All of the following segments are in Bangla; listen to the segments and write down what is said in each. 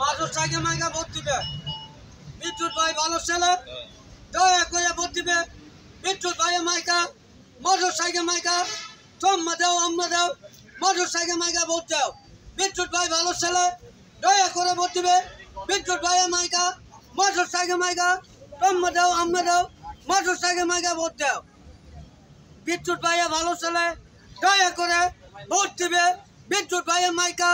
মাদুর সাইকে মাইকা ভোট দিবে। বিদ্যুৎ ভাই ভালো ছেলে, দয়া করে ভোট দিবে। বিদ্যুৎ ভাইয়ের মাইকা, মাদুর সাইকে মাইকা, তোমরা দাও আমরা দাও, মাদুর সাইকে মাইকা ভোট দাও। বিদ্যুৎ ভাই ভালো ছেলে, দয়া করে ভোট দিবে। বিদ্যুৎ ভাইয়ের মাইকা, মাদুর সাইকে মাইকা, তোমরা দাও আমরা দাও, মাদুর সাইকে মাইকা ভোট দাও। বিদ্যুৎ ভাইয়ের ভালো ছেলে, দয়া করে ভোট দিবে। বিদ্যুৎ ভাইয়ের মাইকা,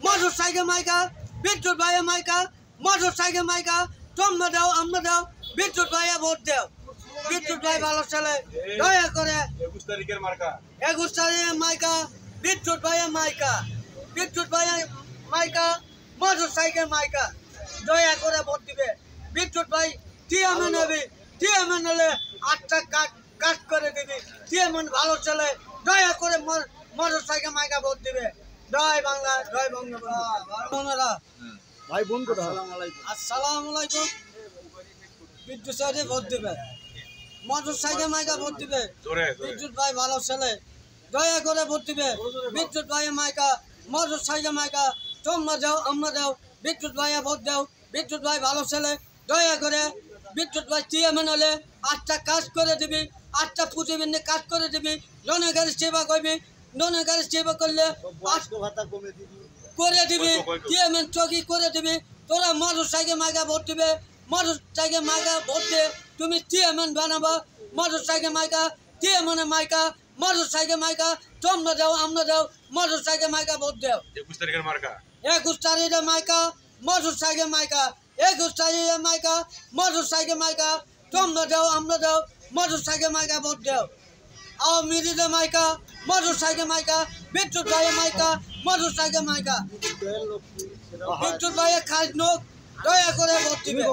মাদুর সাইকে মাইকা, বিদ্যুৎ ভাইয়ের মাইকা, মাদুর সাইকে মাইকা, তোমরা দাও আমরা দাও, বিদ্যুৎ ভাইয়া ভোট দাও। বিদ্যুৎ ভাই ভালো ছেলে, দয়া করে 21 তারিখের মার্কা, 21 তারিখের মাইকা, বিদ্যুৎ ভাইয়ের মাইকা, বিদ্যুৎ ভাইয়ের মাইকা, মাদুর সাইকেল মাইকা, দয়া করে ভোট দিবে। বিদ্যুৎ ভাই টিএমএ নেবে, টিএমএ নিলে 8টা কাট করে দিবি। টিএমএ ভালো ছেলে, দয়া করে মাদুর সাইকেল মাইকা ভোট দিবে। জয় বাংলা, জয় বঙ্গবন্ধু। ভাই বোন কোথা? আসসালামু আলাইকুম। বিদ্যুৎ সাইডে ভোট দিবে, মাদুর সাইকেল মাইকা ভোট দিবে। বিদ্যুৎ ভাই ভালো ছেলে, দয়া করে ভোট দিবে। বিদ্যুৎ ভাইয়ের মাইকা, মাদুর সাইকেল মাইকা, তোমরা দাও আমরা দাও, বিদ্যুৎ ভাইয়া ভোট দাও। বিদ্যুৎ ভাই ভালো ছেলে, দয়া করে বিদ্যুৎ ভাই টিএমএ হলে 8টা কাজ করে দিবি, 8টা প্রতিবন্ধী কাজ করে দিবি। জনগণের সেবা করবি, জনগণের সেবা করলে ভাতা কমে দিবি, করে দিবি। টিএমএ চকি করে দিবি। তোরা মাদুর সাইকেল মাইকা ভোট দিবে। মাদুর সাইকেল মাইকা ভোট দিয়ে তুমি টিএমএন বানাবা। মাদুর সাইকেল মাইকা, টিএমএন মাইকা, মাদুর সাইকেল মাইকা, তোমরা দাও আমরা দাও, মাদুর সাইকেল মাইকা ভোট দাও। 21 তারিখের মার্কা, 21 তারিখের মাইকা, মাদুর সাইকেল মাইকা, 21 তারিখের মাইকা, মাদুর সাইকেল মাইকা, তোমরা দাও আমরা দাও, মাদুর সাইকেল মাইকা ভোট দাও। আওয়ামী লীগের মাইকা, মাদুর সাইকেল মাইকা, বিদ্যুৎ ভাইয়ের মাইকা, মাদুর সাইকেল মাইকা, বিদ্যুৎ ভাইয়ের খাস নোক, দয়া করে ভোট দিবে।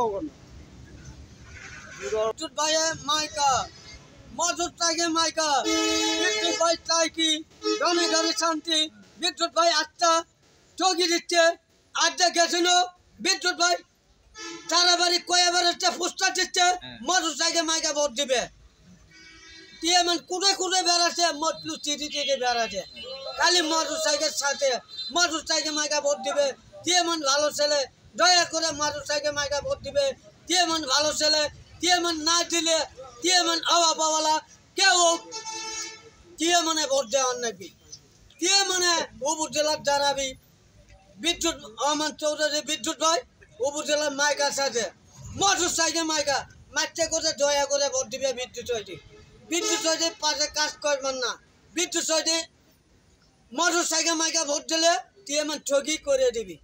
বিদ্যুৎ ভাইয়ের মাইকা, মাদুর সাইকেল মাইকা, বিদ্যুৎ ভাই চাই কি জনগণের শান্তি। বিদ্যুৎ ভাই 8টা চৌকি দিচ্ছে, 8টা গেছিল। বিদ্যুৎ ভাই সারা বাড়ি কয়েবার হচ্ছে পোস্টার দিচ্ছে, মাদুর সাইকেল মাইকা ভোট দিবে। টিএমএন কুড়ে কুড়ে বেড়াচ্ছে, মতলু চিঠি চিঠি বেড়াচ্ছে, খালি মাদুর সাইকেল সাথে মাদুর সাইকেল মাইকা ভোট দিবে। টিএমএন ভালো ছেলে, দয়া করে মাদুর সাইকেল মাইকা ভোট দিবে। টিএমএন ভালো ছেলে, টিএমএন না দিলে টিএমএন আওয়া পাওয়ালা কেউ টিএমএনে ভোট দেওয়ার নাকি। টিএমএনে উপজেলার দাঁড়াবি বিদ্যুৎ রহমান চৌধুরী, বিদ্যুৎ ভাই উপজেলার মাইকার সাথে মাদুর সাইকেল মাইকা মারতে করে দয়া করে ভোট দিবে। বিদ্যুৎ হইতে, বিদ্যুৎ হইতে পাশে কাজ করবেন না। বিদ্যুৎ হইতে মাদুর সাইকেল মাইকা ভোট দিলে টিএমএন ঠগি করে দিবি।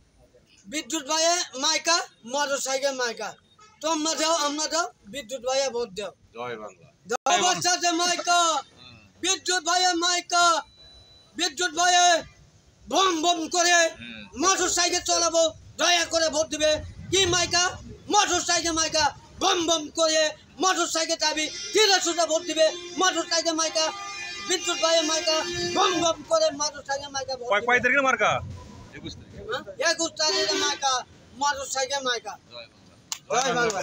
বিদ্যুৎ ভাইয়ে মাইকা, মাদুর সাইকেল মাইকা, তোমরা দাও আমরা দাও, বিদ্যুৎ ভাইয়ে ভোট দাও। জয় বাংলা। অবস্থাতে মাইকা, বিদ্যুৎ ভাইয়ে মাইকা, বিদ্যুৎ ভাইয়ে বম বম করে মোটর সাইকেল চালাবো, দয়া করে ভোট দিবে। কি মাইকা, মোটর সাইকেল মাইকা, বম বম করে মোটর সাইকেল চাবি ধীরে সুদে ভোট দিবে। মোটর সাইকেল মাইকা, বিদ্যুৎ ভাইয়ে মাইকা, বম বম করে মোটর সাইকেল মাইকা ভোট দিবে। কয় তারিখের মার্কা? 21 তারিখ। 21 তারিখের মাইকা, মোটর সাইকেল মাইকা। জয় বাংলা। জয় বাংলা।